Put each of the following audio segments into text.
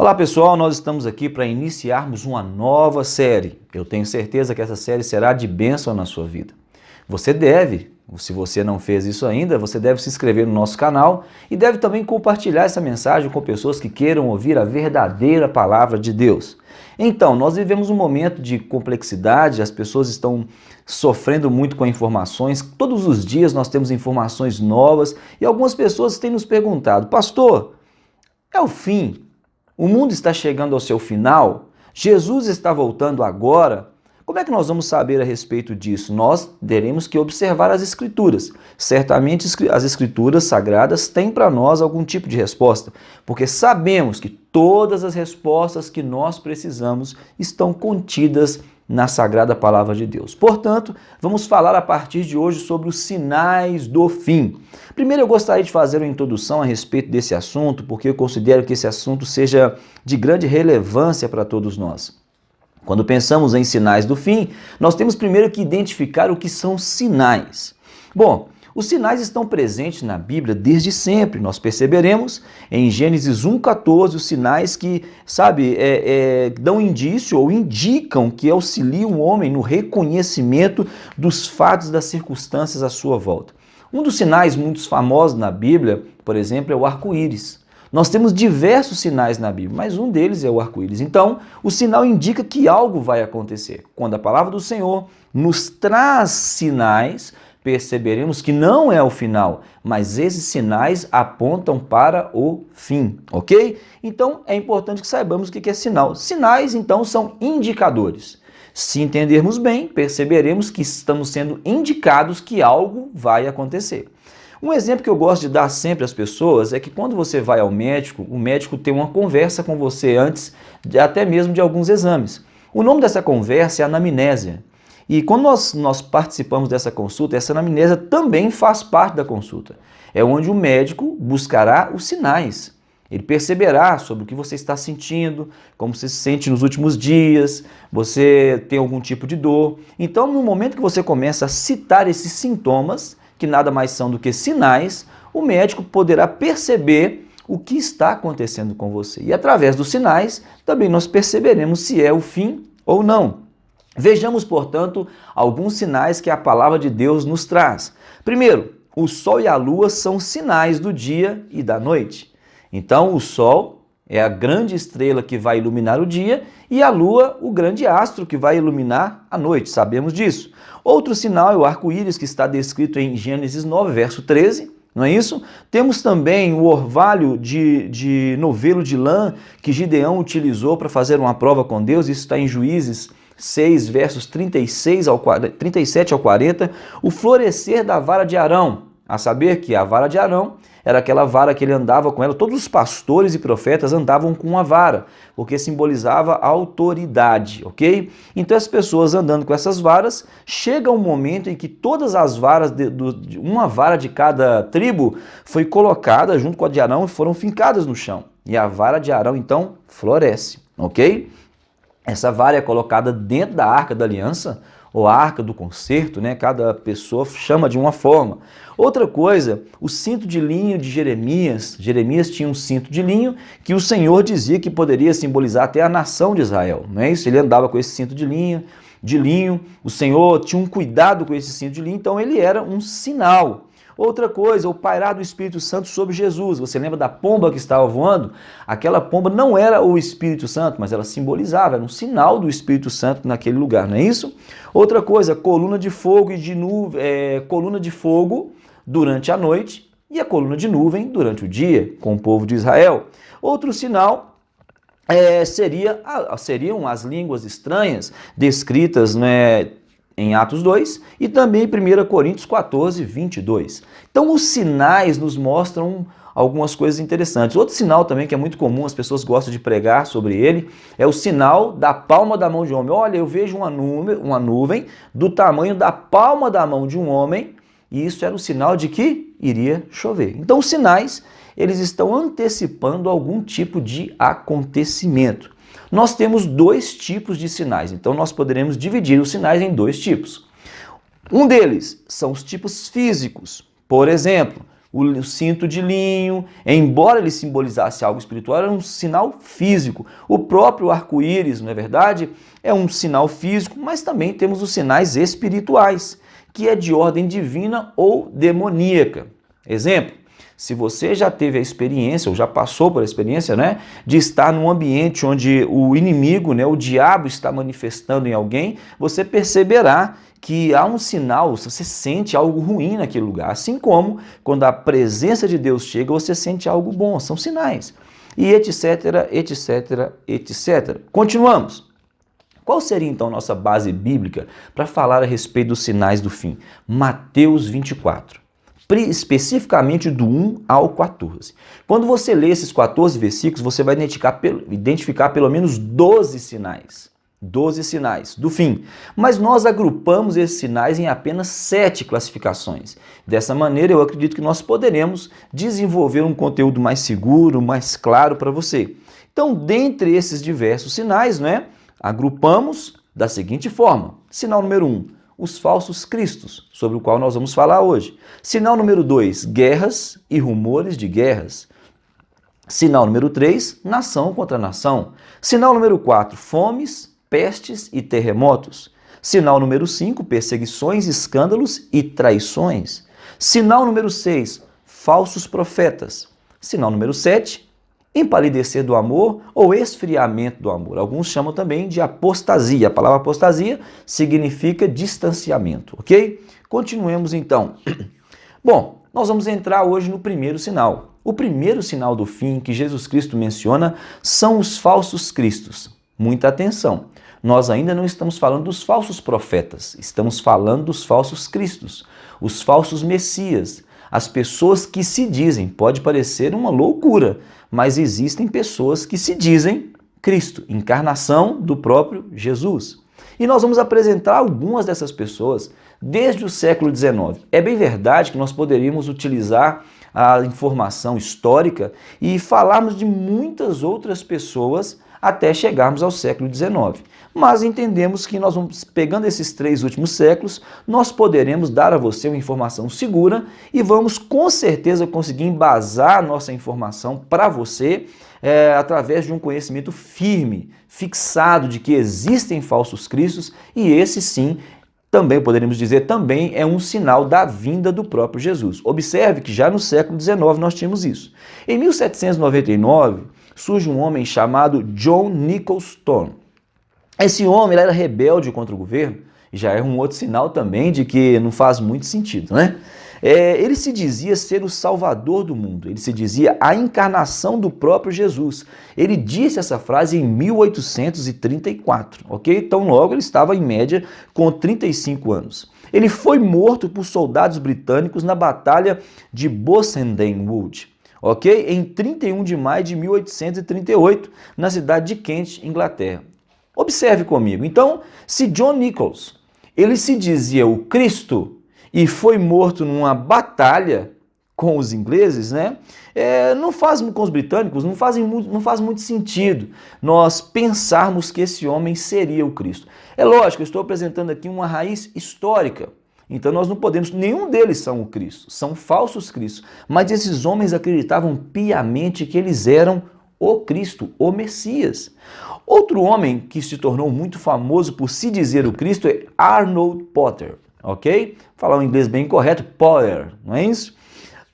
Olá pessoal, nós estamos aqui para iniciarmos uma nova série. Eu tenho certeza que essa série será de bênção na sua vida. Você deve, se você não fez isso ainda, você deve se inscrever no nosso canal e deve também compartilhar essa mensagem com pessoas que queiram ouvir a verdadeira palavra de Deus. Então, nós vivemos um momento de complexidade, as pessoas estão sofrendo muito com informações, todos os dias nós temos informações novas e algumas pessoas têm nos perguntado, pastor, é o fim? O mundo está chegando ao seu final? Jesus está voltando agora? Como é que nós vamos saber a respeito disso? Nós teremos que observar as Escrituras. Certamente as Escrituras sagradas têm para nós algum tipo de resposta, porque sabemos que todas as respostas que nós precisamos estão contidas na Sagrada Palavra de Deus. Portanto, vamos falar a partir de hoje sobre os sinais do fim. Primeiro eu gostaria de fazer uma introdução a respeito desse assunto, porque eu considero que esse assunto seja de grande relevância para todos nós. Quando pensamos em sinais do fim, nós temos primeiro que identificar o que são sinais. Bom, os sinais estão presentes na Bíblia desde sempre. Nós perceberemos em Gênesis 1,14 os sinais que, dão indício ou indicam que auxiliam o homem no reconhecimento dos fatos, das circunstâncias à sua volta. Um dos sinais muito famosos na Bíblia, por exemplo, é o arco-íris. Nós temos diversos sinais na Bíblia, mas um deles é o arco-íris. Então, o sinal indica que algo vai acontecer. Quando a palavra do Senhor nos traz sinais, perceberemos que não é o final, mas esses sinais apontam para o fim, ok? Então, é importante que saibamos o que é sinal. Sinais, então, são indicadores. Se entendermos bem, perceberemos que estamos sendo indicados que algo vai acontecer. Um exemplo que eu gosto de dar sempre às pessoas é que quando você vai ao médico, o médico tem uma conversa com você antes até mesmo de alguns exames. O nome dessa conversa é anamnésia. E quando nós participamos dessa consulta, essa anamnésia também faz parte da consulta. É onde o médico buscará os sinais. Ele perceberá sobre o que você está sentindo, como você se sente nos últimos dias, você tem algum tipo de dor. Então, no momento que você começa a citar esses sintomas, que nada mais são do que sinais, o médico poderá perceber o que está acontecendo com você. E através dos sinais, também nós perceberemos se é o fim ou não. Vejamos, portanto, alguns sinais que a palavra de Deus nos traz. Primeiro, o sol e a lua são sinais do dia e da noite. Então, o sol é a grande estrela que vai iluminar o dia e a lua, o grande astro que vai iluminar a noite. Sabemos disso. Outro sinal é o arco-íris, que está descrito em Gênesis 9, verso 13. Não é isso? Temos também o orvalho de novelo de lã que Gideão utilizou para fazer uma prova com Deus. Isso está em Juízes 6, versos 37 ao 40. O florescer da vara de Arão. A saber que a vara de Arão era aquela vara que ele andava com ela. Todos os pastores e profetas andavam com uma vara, porque simbolizava autoridade, ok? Então as pessoas andando com essas varas, chega um momento em que todas as varas, uma vara de cada tribo, foi colocada junto com a de Arão e foram fincadas no chão. E a vara de Arão então floresce, ok? Essa vara é colocada dentro da Arca da Aliança, ou a Arca do Concerto, né? Cada pessoa chama de uma forma. Outra coisa, o cinto de linho de Jeremias. Jeremias tinha um cinto de linho que o Senhor dizia que poderia simbolizar até a nação de Israel, não é isso? Ele andava com esse cinto de linho, o Senhor tinha um cuidado com esse cinto de linho, então ele era um sinal. Outra coisa, o pairar do Espírito Santo sobre Jesus. Você lembra da pomba que estava voando? Aquela pomba não era o Espírito Santo, mas ela simbolizava, era um sinal do Espírito Santo naquele lugar, não é isso? Outra coisa, coluna de fogo e de nuvem, coluna de fogo durante a noite e a coluna de nuvem durante o dia, com o povo de Israel. Outro sinal seriam as línguas estranhas descritas, né, em Atos 2 e também em 1 Coríntios 14, 22. Então os sinais nos mostram algumas coisas interessantes. Outro sinal também que é muito comum, as pessoas gostam de pregar sobre ele, é o sinal da palma da mão de um homem. Olha, eu vejo uma nuvem do tamanho da palma da mão de um homem e isso era o sinal de que iria chover. Então os sinais, eles estão antecipando algum tipo de acontecimento. Nós temos dois tipos de sinais, então nós poderemos dividir os sinais em dois tipos. Um deles são os tipos físicos. Por exemplo, o cinto de linho, embora ele simbolizasse algo espiritual, era um sinal físico. O próprio arco-íris, não é verdade? É um sinal físico, mas também temos os sinais espirituais, que é de ordem divina ou demoníaca. Exemplo, se você já teve a experiência, ou já passou por a experiência, né, de estar num ambiente onde o inimigo, né, o diabo está manifestando em alguém, você perceberá que há um sinal, você sente algo ruim naquele lugar, assim como quando a presença de Deus chega, você sente algo bom, são sinais, e etc, etc, etc. Continuamos. Qual seria então nossa base bíblica para falar a respeito dos sinais do fim? Mateus 24. Especificamente do 1 ao 14. Quando você lê esses 14 versículos, você vai identificar pelo menos 12 sinais. 12 sinais do fim. Mas nós agrupamos esses sinais em apenas 7 classificações. Dessa maneira, eu acredito que nós poderemos desenvolver um conteúdo mais seguro, mais claro para você. Então, dentre esses diversos sinais, né, agrupamos da seguinte forma. Sinal número 1, os falsos cristos, sobre o qual nós vamos falar hoje. Sinal número 2, guerras e rumores de guerras. Sinal número 3, nação contra nação. Sinal número 4, fomes, pestes e terremotos. Sinal número 5, perseguições, escândalos e traições. Sinal número 6, falsos profetas. Sinal número 7, empalidecer do amor ou esfriamento do amor. Alguns chamam também de apostasia. A palavra apostasia significa distanciamento, ok? Continuemos então. Bom, nós vamos entrar hoje no primeiro sinal. O primeiro sinal do fim que Jesus Cristo menciona são os falsos cristos. Muita atenção. Nós ainda não estamos falando dos falsos profetas, estamos falando dos falsos cristos, os falsos messias, as pessoas que se dizem, pode parecer uma loucura, mas existem pessoas que se dizem Cristo, encarnação do próprio Jesus. E nós vamos apresentar algumas dessas pessoas desde o século XIX. É bem verdade que nós poderíamos utilizar a informação histórica e falarmos de muitas outras pessoas até chegarmos ao século XIX. Mas entendemos que nós vamos, pegando esses 3 últimos séculos, nós poderemos dar a você uma informação segura e vamos com certeza conseguir embasar a nossa informação para você através de um conhecimento firme, fixado de que existem falsos cristos e esse sim, também poderíamos dizer, também é um sinal da vinda do próprio Jesus. Observe que já no século XIX nós tínhamos isso. Em 1799, surge um homem chamado John Nicholson. Esse homem era rebelde contra o governo, e já é um outro sinal também de que não faz muito sentido, né? Ele se dizia ser o salvador do mundo, ele se dizia a encarnação do próprio Jesus. Ele disse essa frase em 1834, ok? Então logo ele estava em média com 35 anos. Ele foi morto por soldados britânicos na Batalha de Bossenden Wood, ok? Em 31 de maio de 1838, na cidade de Kent, Inglaterra. Observe comigo. Então, se John Nichols, ele se dizia o Cristo e foi morto numa batalha com os ingleses, né? Não faz com os britânicos, não faz muito sentido nós pensarmos que esse homem seria o Cristo. É lógico, eu estou apresentando aqui uma raiz histórica. Então nós não podemos, nenhum deles são o Cristo, são falsos cristos. Mas esses homens acreditavam piamente que eles eram o Cristo, o Messias. Outro homem que se tornou muito famoso por se dizer o Cristo é Arnold Potter, ok? Falar um inglês bem correto, Potter, não é isso?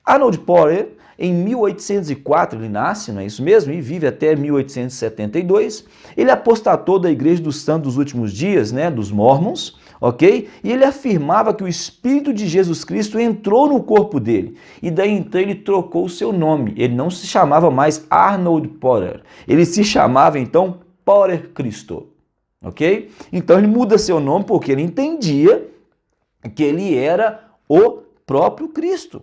Arnold Potter, em 1804 ele nasce, não é isso mesmo? E vive até 1872. Ele apostatou da Igreja dos Santos dos Últimos Dias, né, dos Mormons, ok? E ele afirmava que o Espírito de Jesus Cristo entrou no corpo dele. E daí então ele trocou o seu nome. Ele não se chamava mais Arnold Potter. Ele se chamava então Potter Cristo, ok? Então ele muda seu nome porque ele entendia que ele era o próprio Cristo.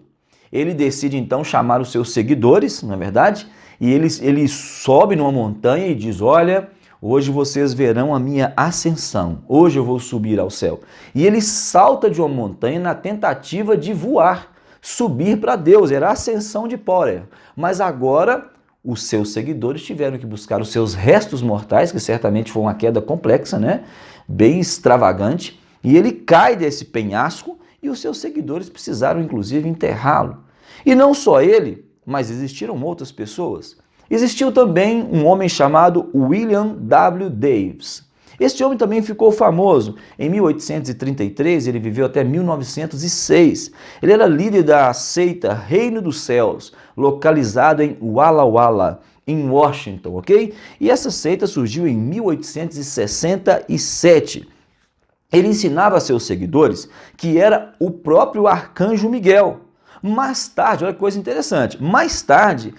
Ele decide então chamar os seus seguidores, não é verdade? E ele sobe numa montanha e diz, olha, hoje vocês verão a minha ascensão, hoje eu vou subir ao céu. E ele salta de uma montanha na tentativa de voar, subir para Deus, era a ascensão de Potter. Mas agora os seus seguidores tiveram que buscar os seus restos mortais, que certamente foi uma queda complexa, né? Bem extravagante, e ele cai desse penhasco e os seus seguidores precisaram inclusive enterrá-lo. E não só ele, mas existiram outras pessoas. Existiu também um homem chamado William W. Davis. Este homem também ficou famoso. Em 1833, ele viveu até 1906. Ele era líder da seita Reino dos Céus, localizado em Walla Walla, em Washington, ok? E essa seita surgiu em 1867. Ele ensinava a seus seguidores que era o próprio arcanjo Miguel. Mais tarde, olha que coisa interessante, mais tarde,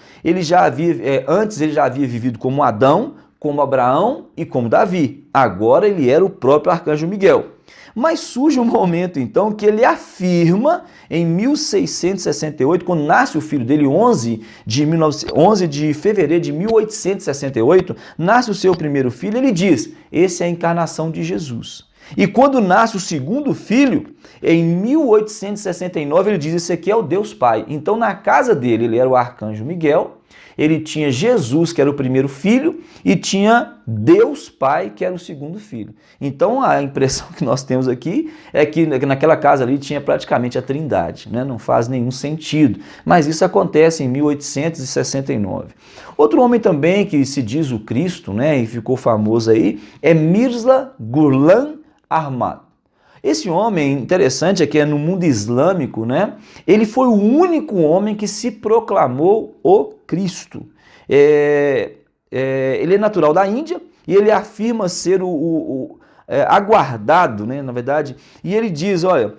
antes ele já havia vivido como Adão, como Abraão e como Davi. Agora ele era o próprio arcanjo Miguel. Mas surge um momento então que ele afirma em 1668, quando nasce o filho dele, 11 de fevereiro de 1868, nasce o seu primeiro filho, ele diz, esse é a encarnação de Jesus. E quando nasce o segundo filho, em 1869, ele diz, esse aqui é o Deus Pai. Então na casa dele, ele era o arcanjo Miguel, ele tinha Jesus, que era o primeiro filho, e tinha Deus Pai, que era o segundo filho. Então a impressão que nós temos aqui é que naquela casa ali tinha praticamente a Trindade, né? Não faz nenhum sentido. Mas isso acontece em 1869. Outro homem também que se diz o Cristo, né, e ficou famoso aí, é Mirza Ghulam Ahmad. Esse homem, interessante é que é no mundo islâmico, né? Ele foi o único homem que se proclamou o Cristo. Ele é natural da Índia e ele afirma ser aguardado, né, na verdade, e ele diz, olha,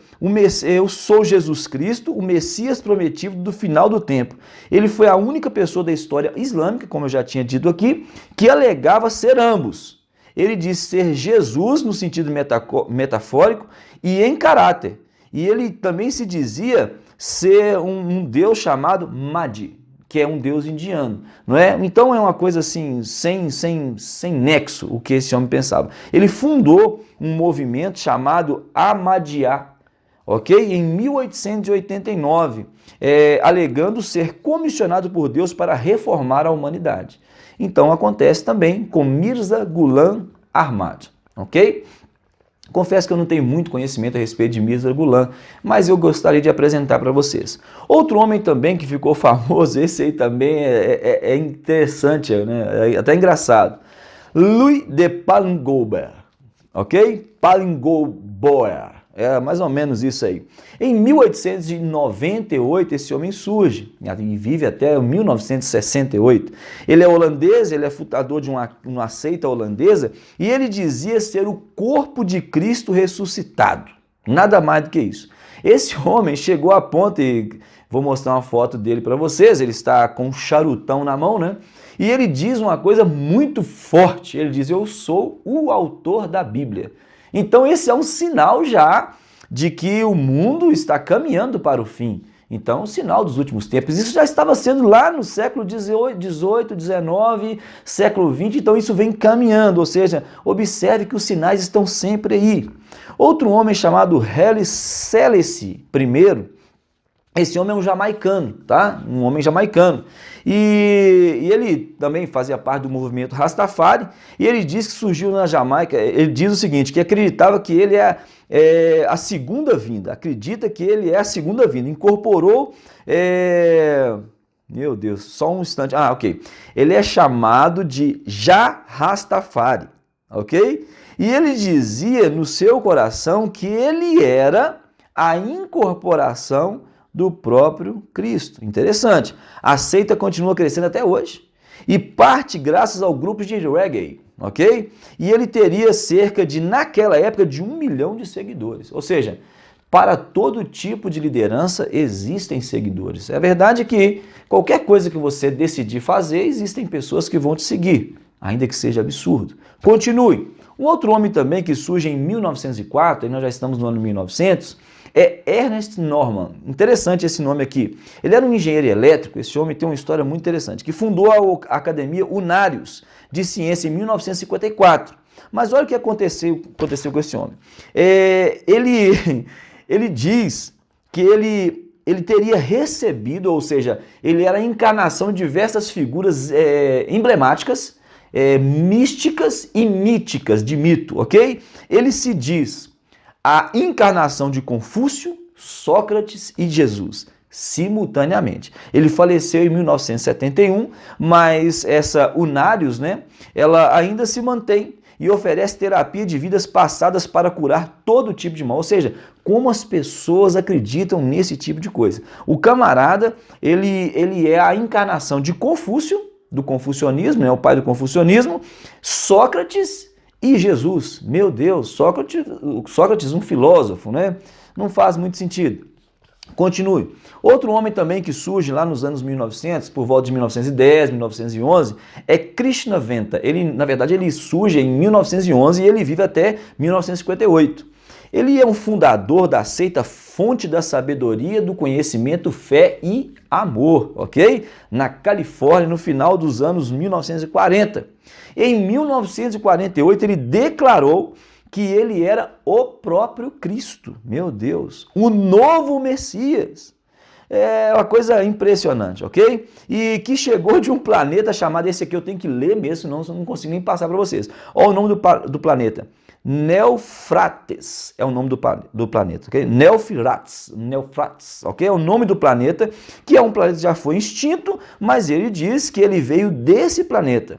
eu sou Jesus Cristo, o Messias prometido do final do tempo. Ele foi a única pessoa da história islâmica, como eu já tinha dito aqui, que alegava ser ambos. Ele diz ser Jesus no sentido metafórico e em caráter. E ele também se dizia ser um deus chamado Mahdi, que é um deus indiano, não é? Então é uma coisa assim, sem nexo o que esse homem pensava. Ele fundou um movimento chamado Ahmadiyya, ok? Em 1889, alegando ser comissionado por Deus para reformar a humanidade. Então acontece também com Mirza Ghulam Ahmad, ok? Confesso que eu não tenho muito conhecimento a respeito de Mirza Ghulam, mas eu gostaria de apresentar para vocês. Outro homem também que ficou famoso, esse aí também é interessante, né? É até engraçado. Louis de Palingober, ok? Palingober, é mais ou menos isso aí. Em 1898 esse homem surge e vive até 1968. Ele é holandês, ele é fundador de uma seita holandesa e ele dizia ser o corpo de Cristo ressuscitado. Nada mais do que isso. Esse homem chegou a ponto, e vou mostrar uma foto dele para vocês, ele está com um charutão na mão, né? E ele diz uma coisa muito forte, ele diz, eu sou o autor da Bíblia. Então esse é um sinal já de que o mundo está caminhando para o fim. Então, o sinal dos últimos tempos. Isso já estava sendo lá no século XVIII, XIX, século XX, então isso vem caminhando, ou seja, observe que os sinais estão sempre aí. Outro homem chamado Haile Selassie I, esse homem é um jamaicano, tá? Um homem jamaicano. E ele também fazia parte do movimento Rastafari, e ele diz que surgiu na Jamaica, ele diz o seguinte, que acreditava que ele é a segunda vinda, acredita que ele é a segunda vinda, incorporou, meu Deus, só um instante, ok, ele é chamado de Jah Rastafari, ok? E ele dizia no seu coração que ele era a incorporação do próprio Cristo. Interessante. A seita continua crescendo até hoje e parte graças ao grupo de reggae, ok? E ele teria cerca de, naquela época, de 1 milhão de seguidores. Ou seja, para todo tipo de liderança existem seguidores. É verdade que qualquer coisa que você decidir fazer, existem pessoas que vão te seguir, ainda que seja absurdo. Continue. Um outro homem também que surge em 1904, e nós já estamos no ano 1900, é Ernest Norman. Interessante esse nome aqui. Ele era um engenheiro elétrico, esse homem tem uma história muito interessante, que fundou a Academia Unarius de Ciência em 1954. Mas olha o que aconteceu com esse homem. Ele diz que ele teria recebido, ou seja, ele era a encarnação de diversas figuras emblemáticas, místicas e míticas, de mito, ok? Ele se diz a encarnação de Confúcio, Sócrates e Jesus. simultaneamente. Ele faleceu em 1971, mas essa Unarius, né, ela ainda se mantém e oferece terapia de vidas passadas para curar todo tipo de mal. Ou seja, como as pessoas acreditam nesse tipo de coisa. O camarada, ele é a encarnação de Confúcio, do confucionismo, né, o pai do confucionismo, Sócrates e Jesus. Meu Deus, Sócrates um filósofo, né? Não faz muito sentido. Continue. Outro homem também que surge lá nos anos 1900, por volta de 1910, 1911, é Krishnaventa. Ele, na verdade, ele surge em 1911 e ele vive até 1958. Ele é um fundador da seita Fonte da Sabedoria, do Conhecimento, Fé e Amor, ok? Na Califórnia, no final dos anos 1940. Em 1948, ele declarou que ele era o próprio Cristo, meu Deus, o novo Messias. É uma coisa impressionante, ok? E que chegou de um planeta chamado, esse aqui eu tenho que ler mesmo, senão eu não consigo nem passar para vocês. Olha o nome do planeta. Neofrates é o nome do planeta, ok? Neofrates, ok? É o nome do planeta, que é um planeta que já foi extinto, mas ele diz que ele veio desse planeta.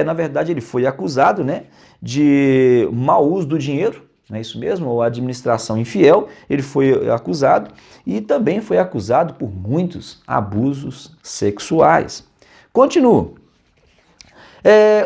Na verdade, ele foi acusado, né, de mau uso do dinheiro, não é isso mesmo? Ou administração infiel, ele foi acusado e também foi acusado por muitos abusos sexuais. Continuo.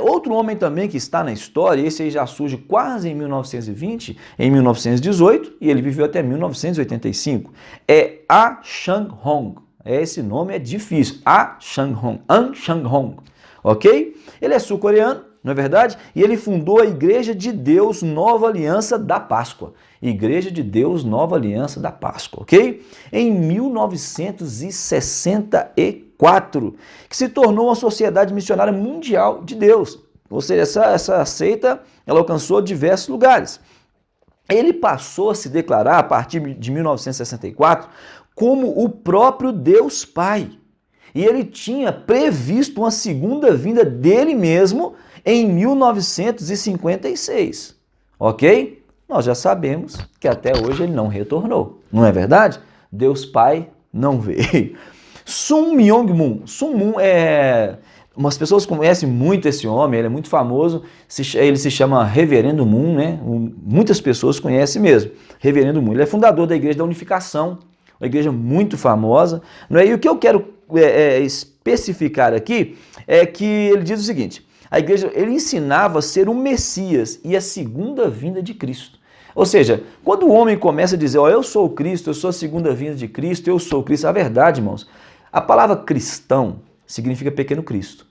Outro homem também que está na história, esse aí já surge quase em 1920, em 1918, e ele viveu até 1985, é A Chang Hong. Esse nome é difícil, A Chang Hong, An Chang Hong, ok? Ele é sul-coreano, não é verdade? E ele fundou a Igreja de Deus Nova Aliança da Páscoa. Igreja de Deus Nova Aliança da Páscoa, ok? Em 1964, que se tornou uma sociedade missionária mundial de Deus. Ou seja, essa seita, ela alcançou diversos lugares. Ele passou a se declarar, a partir de 1964, como o próprio Deus Pai. E ele tinha previsto uma segunda vinda dele mesmo em 1956, ok? Nós já sabemos que até hoje ele não retornou, não é verdade? Deus Pai não veio. Sun Myung Moon. Sun Moon umas pessoas conhecem muito esse homem, ele é muito famoso, ele se chama Reverendo Moon, né? Muitas pessoas conhecem mesmo, Reverendo Moon. Ele é fundador da Igreja da Unificação, uma igreja muito famosa, não é? E o que eu quero especificar aqui é que ele diz o seguinte: a igreja, ele ensinava a ser o Messias e a segunda vinda de Cristo. Ou seja, quando o homem começa a dizer, eu sou o Cristo, eu sou a segunda vinda de Cristo, eu sou o Cristo, a verdade, irmãos, a palavra cristão significa pequeno Cristo.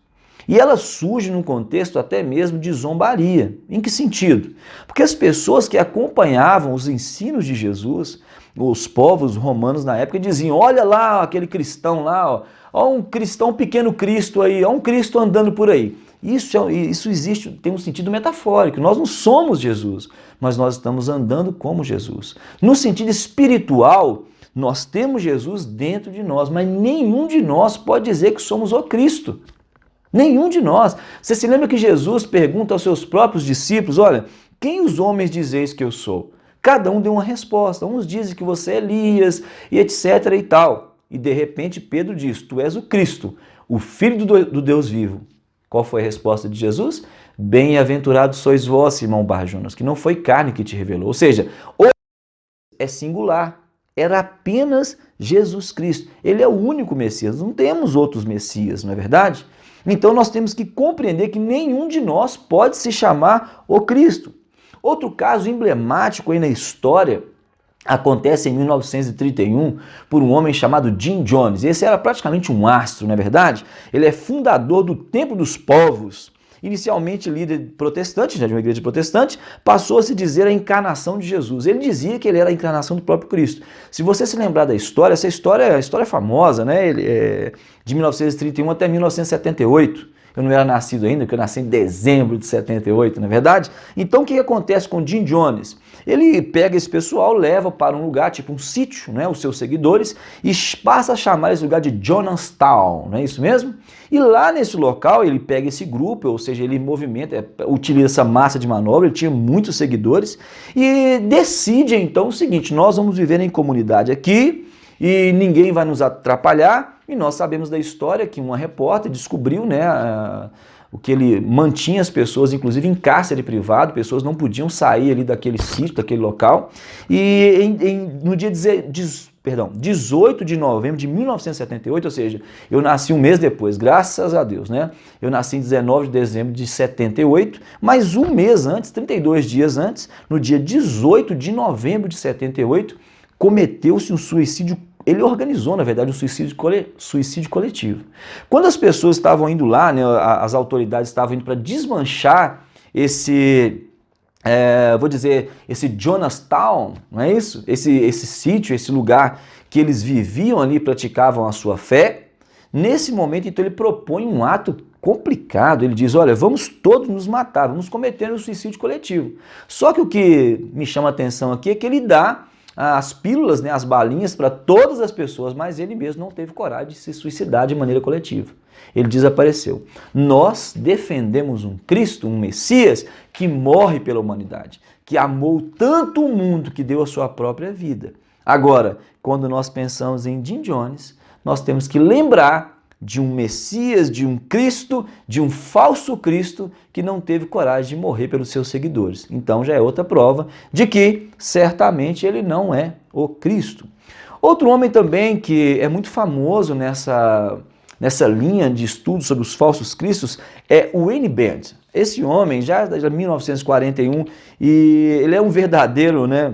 E ela surge num contexto até mesmo de zombaria. Em que sentido? Porque as pessoas que acompanhavam os ensinos de Jesus, os povos romanos na época, diziam, olha lá aquele cristão lá, ó um cristão pequeno Cristo aí, ó um Cristo andando por aí. Isso existe, tem um sentido metafórico. Nós não somos Jesus, mas nós estamos andando como Jesus. No sentido espiritual, nós temos Jesus dentro de nós, mas nenhum de nós pode dizer que somos o Cristo. Nenhum de nós. Você se lembra que Jesus pergunta aos seus próprios discípulos, olha, quem os homens dizeis que eu sou? Cada um deu uma resposta. Uns dizem que você é Elias e etc e tal. E de repente Pedro diz, tu és o Cristo, o Filho do Deus vivo. Qual foi a resposta de Jesus? Bem-aventurados sois vós, irmão Bar-Jonas, que não foi carne que te revelou. Ou seja, o é singular. Era apenas Jesus Cristo. Ele é o único Messias. Não temos outros Messias, não é verdade? Então nós temos que compreender que nenhum de nós pode se chamar o Cristo. Outro caso emblemático aí na história acontece em 1931 por um homem chamado Jim Jones. Esse era praticamente um astro, não é verdade? Ele é fundador do Templo dos Povos. Inicialmente líder protestante, de uma igreja protestante, passou a se dizer a encarnação de Jesus. Ele dizia que ele era a encarnação do próprio Cristo. Se você se lembrar da história, essa história é a história famosa, né? De 1931 até 1978. Eu não era nascido ainda, porque eu nasci em dezembro de 78, não é verdade? Então o que acontece com Jim Jones? Ele pega esse pessoal, leva para um lugar, tipo um sítio, né, os seus seguidores, e passa a chamar esse lugar de Jonestown, não é isso mesmo? E lá nesse local ele pega esse grupo, ou seja, ele movimenta, utiliza essa massa de manobra, ele tinha muitos seguidores, e decide então o seguinte, nós vamos viver em comunidade aqui, e ninguém vai nos atrapalhar. E nós sabemos da história que uma repórter descobriu, né, o que ele mantinha as pessoas, inclusive em cárcere privado, pessoas não podiam sair ali daquele sítio, daquele local. E no dia 18 de novembro de 1978, ou seja, eu nasci um mês depois, graças a Deus, né? Eu nasci em 19 de dezembro de 78, mas um mês antes, 32 dias antes, no dia 18 de novembro de 78, cometeu-se um suicídio. Ele organizou, na verdade, um suicídio coletivo. Quando as pessoas estavam indo lá, né, as autoridades estavam indo para desmanchar esse Jonestown, não é isso? Esse sítio, esse lugar que eles viviam ali, praticavam a sua fé. Nesse momento, então, ele propõe um ato complicado. Ele diz, olha, vamos todos nos matar, vamos cometer um suicídio coletivo. Só que o que me chama a atenção aqui é que ele dá as pílulas, né, as balinhas para todas as pessoas, mas ele mesmo não teve coragem de se suicidar de maneira coletiva. Ele desapareceu. Nós defendemos um Cristo, um Messias, que morre pela humanidade, que amou tanto o mundo que deu a sua própria vida. Agora, quando nós pensamos em Jim Jones, nós temos que lembrar de um Messias, de um Cristo, de um falso Cristo que não teve coragem de morrer pelos seus seguidores. Então já é outra prova de que certamente ele não é o Cristo. Outro homem também que é muito famoso nessa linha de estudo sobre os falsos cristos é o Wayne Bent. Esse homem já é de 1941 e ele é um verdadeiro, né?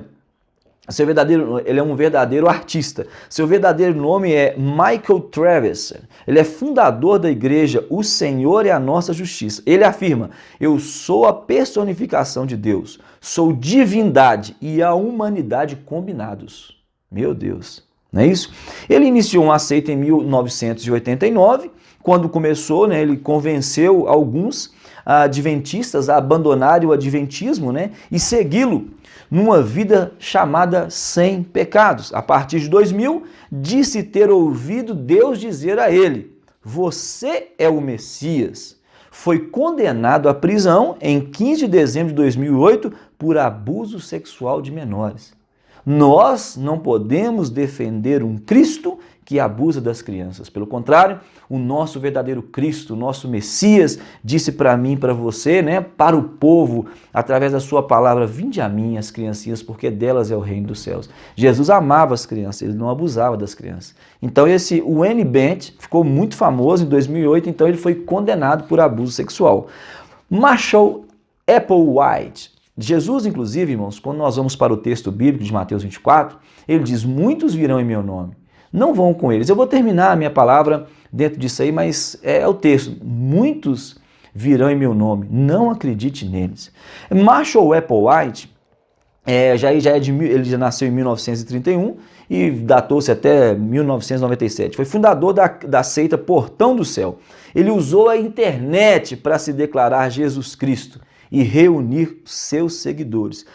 Ele é um verdadeiro artista. Seu verdadeiro nome é Michael Travis. Ele é fundador da igreja O Senhor é a Nossa Justiça. Ele afirma, eu sou a personificação de Deus, sou divindade e a humanidade combinados. Meu Deus, não é isso? Ele iniciou uma seita em 1989, quando começou, né, ele convenceu alguns adventistas a abandonarem o adventismo, né, e segui-lo numa vida chamada sem pecados. A partir de 2000, disse ter ouvido Deus dizer a ele, você é o Messias. Foi condenado à prisão em 15 de dezembro de 2008 por abuso sexual de menores. Nós não podemos defender um Cristo que abusa das crianças. Pelo contrário, o nosso verdadeiro Cristo, o nosso Messias, disse para mim, para você, né, para o povo, através da sua palavra, vinde a mim as criancinhas, porque delas é o reino dos céus. Jesus amava as crianças, ele não abusava das crianças. Então o Wayne Bent ficou muito famoso em 2008, então ele foi condenado por abuso sexual. Marshall Applewhite. Jesus, inclusive, irmãos, quando nós vamos para o texto bíblico de Mateus 24, ele diz, muitos virão em meu nome. Não vão com eles. Eu vou terminar a minha palavra dentro disso aí, mas é o texto. Muitos virão em meu nome. Não acredite neles. Marshall Applewhite, ele já nasceu em 1931 e datou-se até 1997. Foi fundador da seita Portão do Céu. Ele usou a internet para se declarar Jesus Cristo e reunir seus seguidores.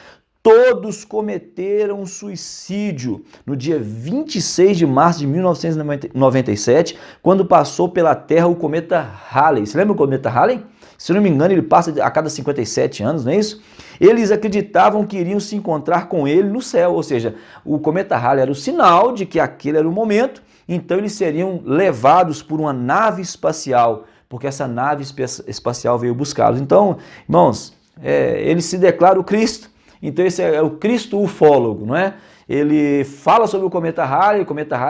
Todos cometeram suicídio no dia 26 de março de 1997, quando passou pela Terra o cometa Halley. Você lembra o cometa Halley? Se não me engano, ele passa a cada 57 anos, não é isso? Eles acreditavam que iriam se encontrar com ele no céu, ou seja, o cometa Halley era o sinal de que aquele era o momento, então eles seriam levados por uma nave espacial, porque essa nave espacial veio buscá-los. Então, irmãos, ele se declara o Cristo. Então esse é o Cristo ufólogo, não é? Ele fala sobre o cometa Halley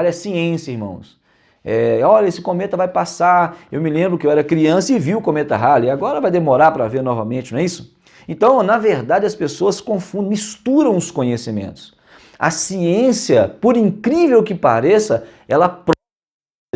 é ciência, irmãos. Olha, esse cometa vai passar, eu me lembro que eu era criança e vi o cometa Halley, agora vai demorar para ver novamente, não é isso? Então, na verdade, as pessoas confundem, misturam os conhecimentos. A ciência, por incrível que pareça, ela prova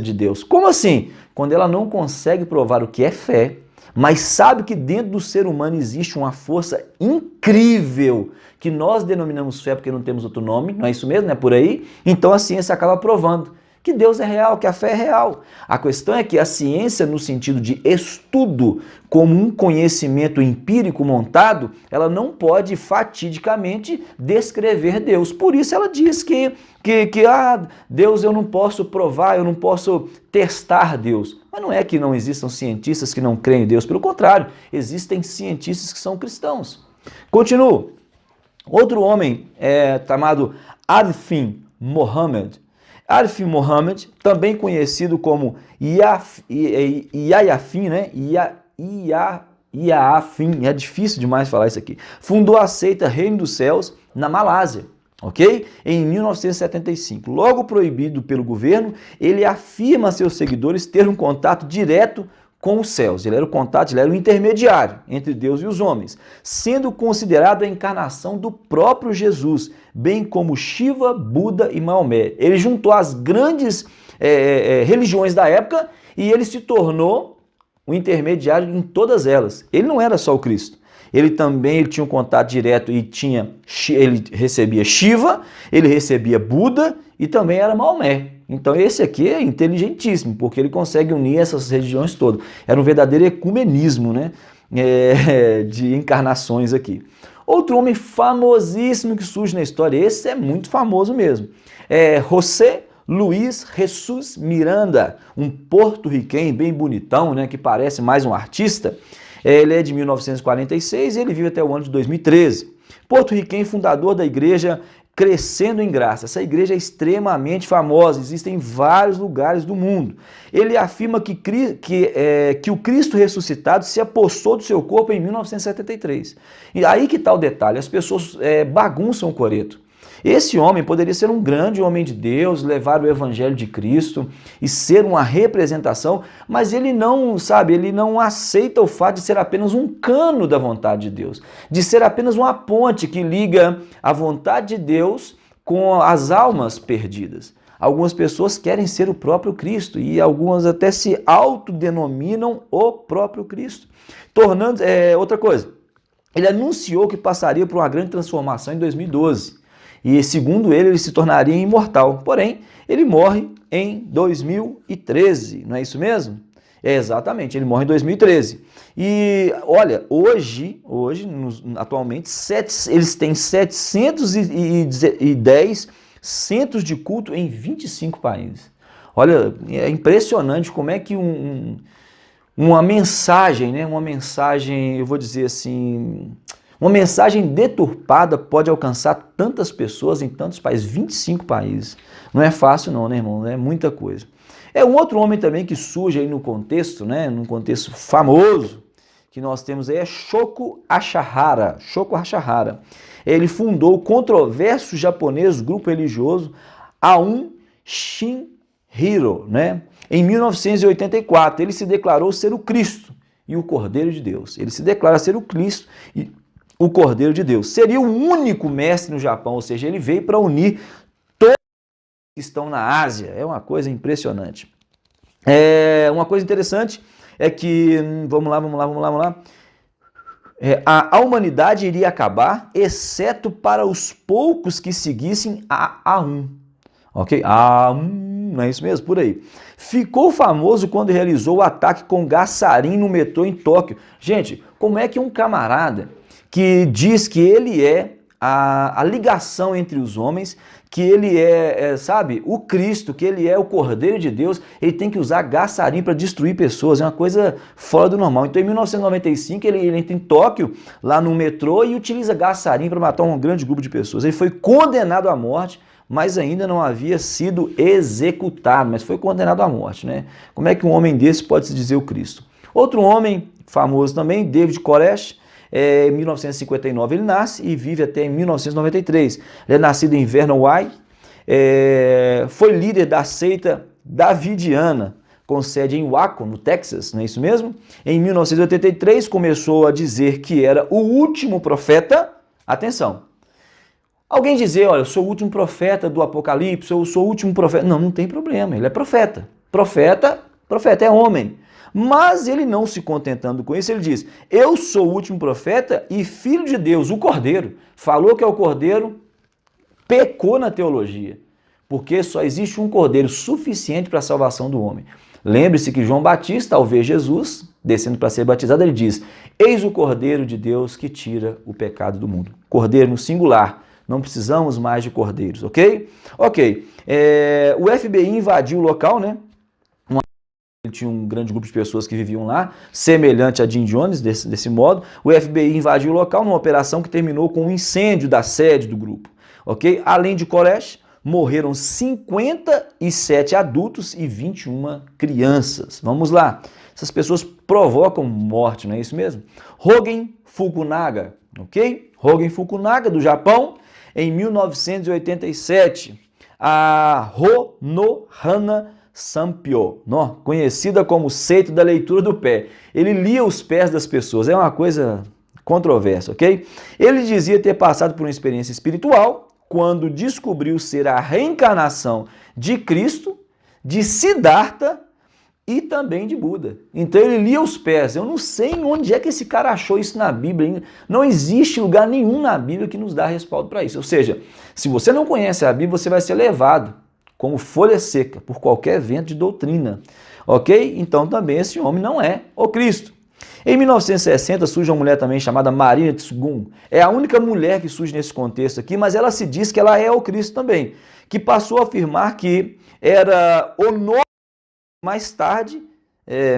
de Deus. Como assim? Quando ela não consegue provar o que é fé, mas sabe que dentro do ser humano existe uma força incrível que nós denominamos fé porque não temos outro nome, não é isso mesmo? Não é por aí? Então a ciência acaba provando que Deus é real, que a fé é real. A questão é que a ciência, no sentido de estudo, como um conhecimento empírico montado, ela não pode fatidicamente descrever Deus. Por isso ela diz que Deus eu não posso provar, eu não posso testar Deus. Mas não é que não existam cientistas que não creem em Deus, pelo contrário, existem cientistas que são cristãos. Continuo. Outro homem chamado Arifin Mohammed, Arif Mohammed, também conhecido como Iaiafim, né? Iaiafim, é difícil demais falar isso aqui. Fundou a seita Reino dos Céus na Malásia, ok? Em 1975. Logo proibido pelo governo, ele afirma a seus seguidores ter um contato direto com os céus. Ele era o intermediário entre Deus e os homens, sendo considerado a encarnação do próprio Jesus, bem como Shiva, Buda e Maomé. Ele juntou as grandes religiões da época e ele se tornou o intermediário em todas elas. Ele não era só o Cristo. Ele tinha um contato direto e ele recebia Shiva, ele recebia Buda e também era Maomé. Então esse aqui é inteligentíssimo, porque ele consegue unir essas religiões todas. Era um verdadeiro ecumenismo, né? De encarnações aqui. Outro homem famosíssimo que surge na história, esse é muito famoso mesmo, é José Luiz Jesus Miranda, um porto-riquenho bem bonitão, né? Que parece mais um artista. Ele é de 1946 e ele vive até o ano de 2013. Porto-riquenho, fundador da igreja Crescendo em Graça. Essa igreja é extremamente famosa, existe em vários lugares do mundo. Ele afirma que o Cristo ressuscitado se apossou do seu corpo em 1973. E aí que está o detalhe, as pessoas bagunçam o coreto. Esse homem poderia ser um grande homem de Deus, levar o evangelho de Cristo e ser uma representação, mas ele não aceita o fato de ser apenas um cano da vontade de Deus, de ser apenas uma ponte que liga a vontade de Deus com as almas perdidas. Algumas pessoas querem ser o próprio Cristo e algumas até se autodenominam o próprio Cristo. Outra coisa, ele anunciou que passaria por uma grande transformação em 2012. E segundo ele se tornaria imortal. Porém, ele morre em 2013, não é isso mesmo? Exatamente, ele morre em 2013. E olha, atualmente, eles têm 710 centros de culto em 25 países. Olha, é impressionante como é que uma mensagem, né? Uma mensagem, eu vou dizer assim, uma mensagem deturpada pode alcançar tantas pessoas em tantos países, 25 países. Não é fácil não, né, irmão? É muita coisa. É um outro homem também que surge aí no contexto, né, num contexto famoso, que nós temos aí é Shoko Asahara. Shoko Asahara. Ele fundou o controverso japonês grupo religioso Aum Shinryo, né? Em 1984, ele se declarou ser o Cristo e o Cordeiro de Deus. Ele se declara ser o Cristo e o Cordeiro de Deus. Seria o único mestre no Japão, ou seja, ele veio para unir todos que estão na Ásia. É uma coisa impressionante. Uma coisa interessante é que, vamos lá. A humanidade iria acabar, exceto para os poucos que seguissem a Aum. Ok? Aum, não é isso mesmo? Por aí. Ficou famoso quando realizou o ataque com gás sarin no metrô em Tóquio. Gente, como é que um camarada que diz que ele é a ligação entre os homens, que ele o Cristo, que ele é o Cordeiro de Deus, ele tem que usar gás sarin para destruir pessoas, é uma coisa fora do normal. Então, em 1995, ele entra em Tóquio, lá no metrô, e utiliza gás sarin para matar um grande grupo de pessoas. Ele foi condenado à morte, mas ainda não havia sido executado, mas foi condenado à morte, né? Como é que um homem desse pode se dizer o Cristo? Outro homem famoso também, David Koresh. Em 1959 ele nasce e vive até em 1993. Ele é nascido em Vernon, foi líder da seita davidiana, com sede em Waco, no Texas, não é isso mesmo? Em 1983 começou a dizer que era o último profeta. Atenção! Alguém dizer, olha, eu sou o último profeta do Apocalipse, eu sou o último profeta. Não tem problema, ele é profeta. Profeta é homem. Mas ele não se contentando com isso, ele diz, eu sou o último profeta e filho de Deus, o Cordeiro. Falou que é o Cordeiro, pecou na teologia, porque só existe um Cordeiro suficiente para a salvação do homem. Lembre-se que João Batista, ao ver Jesus descendo para ser batizado, ele diz, eis o Cordeiro de Deus que tira o pecado do mundo. Cordeiro no singular, não precisamos mais de cordeiros, ok? Ok, o FBI invadiu o local, né? Ele tinha um grande grupo de pessoas que viviam lá, semelhante a Jim Jones, desse modo. O FBI invadiu o local numa operação que terminou com um incêndio da sede do grupo. Okay? Além de Koresh, morreram 57 adultos e 21 crianças. Vamos lá. Essas pessoas provocam morte, não é isso mesmo? Hogen Fukunaga, ok? Hogen Fukunaga, do Japão, em 1987. A Honohana Sampyo, conhecida como Seito da leitura do pé. Ele lia os pés das pessoas, é uma coisa controversa, ok? Ele dizia ter passado por uma experiência espiritual quando descobriu ser a reencarnação de Cristo, de Siddhartha e também de Buda. Então ele lia os pés. Eu não sei onde é que esse cara achou isso na Bíblia. Não existe lugar nenhum na Bíblia que nos dá respaldo para isso. Ou seja, se você não conhece a Bíblia, você vai ser levado como folha seca por qualquer vento de doutrina. Ok? Então também esse homem não é o Cristo. Em 1960 surge uma mulher também chamada Marina Tsugun. É a única mulher que surge nesse contexto aqui, mas ela se diz que ela é o Cristo também, que passou a afirmar que era o nome mais tarde.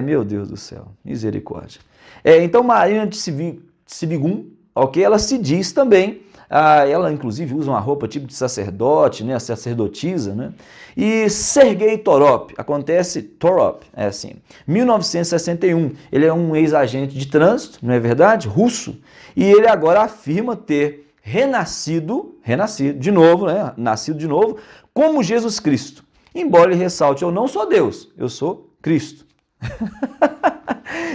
Meu Deus do céu, misericórdia. Então Marina Tsugun, ok? Ela se diz também, ela inclusive usa uma roupa tipo de sacerdote, né? Sacerdotisa, né? E Sergei Torop, acontece, Torop, é assim, 1961, ele é um ex-agente de trânsito, não é verdade? Russo, e ele agora afirma ter renascido de novo, né? Nascido de novo, como Jesus Cristo. Embora ele ressalte, eu não sou Deus, eu sou Cristo.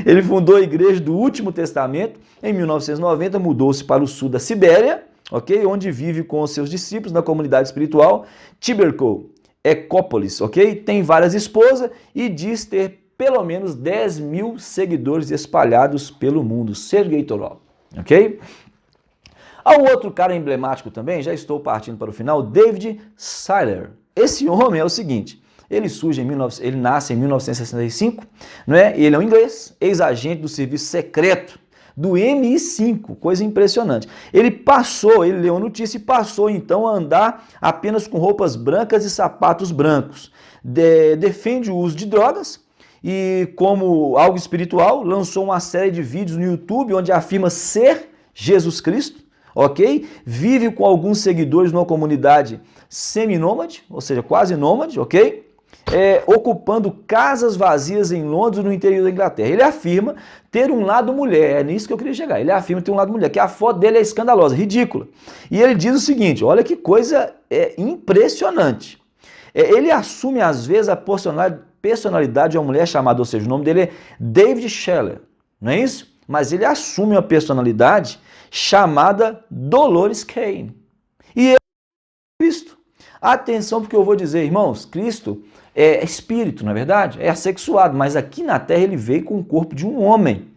Ele fundou a Igreja do Último Testamento, em 1990 mudou-se para o sul da Sibéria, ok? Onde vive com os seus discípulos na comunidade espiritual Tiberco Ecópolis, ok? Tem várias esposas e diz ter pelo menos 10 mil seguidores espalhados pelo mundo. Sergei Torop, ok? Há um outro cara emblemático também, já estou partindo para o final, David Seiler. Esse homem é o seguinte, ele nasce em 1965, não é? Ele é um inglês, ex-agente do serviço secreto do MI5, coisa impressionante. Ele leu a notícia e passou então a andar apenas com roupas brancas e sapatos brancos. Defende o uso de drogas e, como algo espiritual, lançou uma série de vídeos no YouTube onde afirma ser Jesus Cristo, ok? Vive com alguns seguidores numa comunidade semi-nômade, ou seja, quase nômade, ok? Ocupando casas vazias em Londres, no interior da Inglaterra. Ele afirma ter um lado mulher, é nisso que eu queria chegar. Ele afirma ter um lado mulher, que a foto dele é escandalosa, ridícula. E ele diz o seguinte, olha que coisa impressionante. Ele assume às vezes a personalidade de uma mulher chamada, ou seja, o nome dele é David Scheller, não é isso? Mas ele assume uma personalidade chamada Dolores Kane. E ele é Cristo. Atenção porque eu vou dizer, irmãos, Cristo é espírito, não é verdade? É assexuado, mas aqui na Terra ele veio com o corpo de um homem.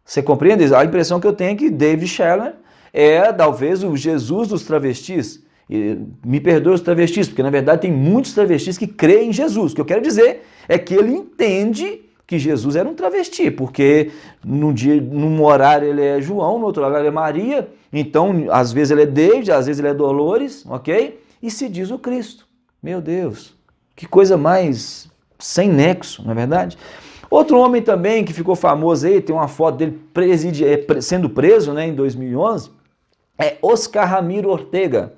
Você compreende? A impressão que eu tenho é que David Scheller é talvez o Jesus dos travestis. Me perdoe os travestis, porque na verdade tem muitos travestis que creem em Jesus. O que eu quero dizer é que ele entende que Jesus era um travesti, porque num horário ele é João, no outro horário é Maria, então às vezes ele é David, às vezes ele é Dolores, ok? E se diz o Cristo. Meu Deus, que coisa mais sem nexo, não é verdade? Outro homem também que ficou famoso aí, tem uma foto dele sendo preso, né, em 2011, é Oscar Ramiro Ortega,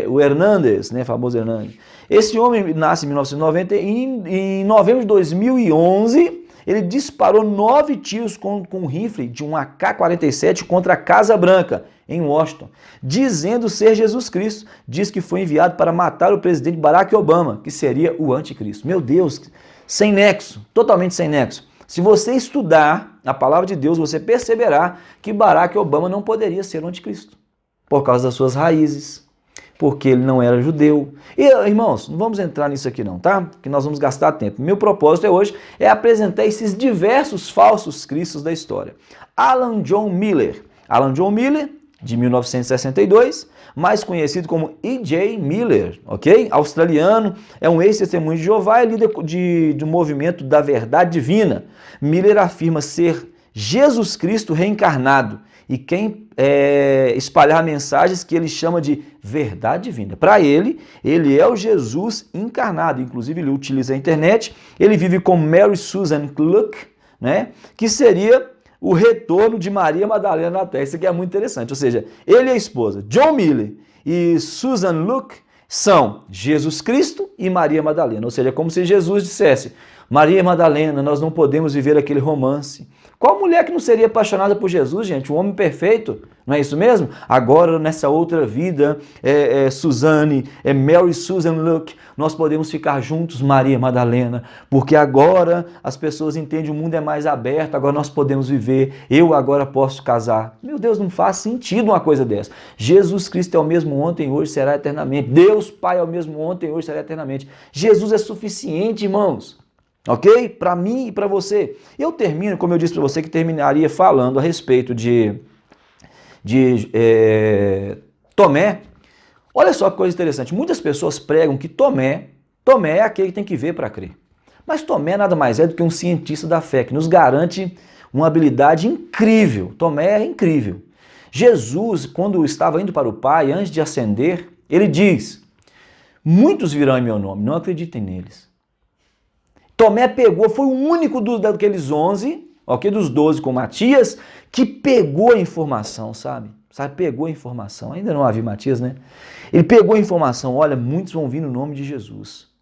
o Hernández, né, famoso Hernández. Esse homem nasce em 1990 e em novembro de 2011 ele disparou 9 tiros com um rifle de um AK-47 contra a Casa Branca, em Washington, dizendo ser Jesus Cristo. Diz que foi enviado para matar o presidente Barack Obama, que seria o anticristo. Meu Deus, sem nexo, totalmente sem nexo. Se você estudar a palavra de Deus, você perceberá que Barack Obama não poderia ser o anticristo, por causa das suas raízes, porque ele não era judeu. E, irmãos, não vamos entrar nisso aqui não, tá? Que nós vamos gastar tempo. Meu propósito hoje é apresentar esses diversos falsos cristos da história. Alan John Miller, de 1962, mais conhecido como E.J. Miller, ok? Australiano, é um ex-testemunho de Jeová e líder do movimento da verdade divina. Miller afirma ser Jesus Cristo reencarnado e quem espalhar mensagens que ele chama de verdade divina. Para ele é o Jesus encarnado. Inclusive, ele utiliza a internet. Ele vive com Mary Susan Cluck, né? Que seria o retorno de Maria Madalena na Terra. Isso aqui é muito interessante. Ou seja, ele e a esposa, John Miller e Susan Luke, são Jesus Cristo e Maria Madalena. Ou seja, é como se Jesus dissesse: Maria Madalena, nós não podemos viver aquele romance. Qual mulher que não seria apaixonada por Jesus, gente? Um homem perfeito, não é isso mesmo? Agora, nessa outra vida, Suzane, Mary Susan Luke, nós podemos ficar juntos, Maria Madalena, porque agora as pessoas entendem, o mundo é mais aberto, agora nós podemos viver, eu agora posso casar. Meu Deus, não faz sentido uma coisa dessa. Jesus Cristo é o mesmo ontem, hoje, será eternamente. Deus Pai é o mesmo ontem, hoje, será eternamente. Jesus é suficiente, irmãos. Ok? Para mim e para você. Eu termino, como eu disse para você, que terminaria falando a respeito de Tomé. Olha só que coisa interessante. Muitas pessoas pregam que Tomé é aquele que tem que ver para crer. Mas Tomé nada mais é do que um cientista da fé, que nos garante uma habilidade incrível. Tomé é incrível. Jesus, quando estava indo para o Pai, antes de ascender, ele diz: muitos virão em meu nome, não acreditem neles. Tomé pegou, foi o único daqueles 11, ok, dos 12 com Matias, que pegou a informação, sabe? Pegou a informação. Ainda não havia Matias, né? Ele pegou a informação: olha, muitos vão vir no nome de Jesus.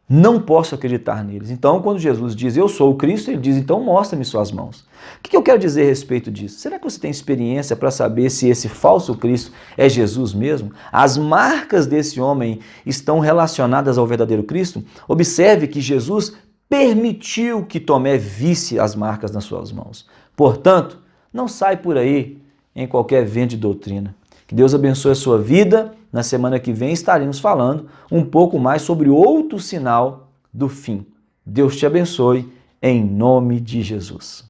Não posso acreditar neles. Então, quando Jesus diz, eu sou o Cristo, ele diz, então mostra-me suas mãos. O que eu quero dizer a respeito disso? Será que você tem experiência para saber se esse falso Cristo é Jesus mesmo? As marcas desse homem estão relacionadas ao verdadeiro Cristo? Observe que Jesus permitiu que Tomé visse as marcas nas suas mãos. Portanto, não sai por aí em qualquer vento de doutrina. Que Deus abençoe a sua vida. Na semana que vem estaremos falando um pouco mais sobre outro sinal do fim. Deus te abençoe, em nome de Jesus.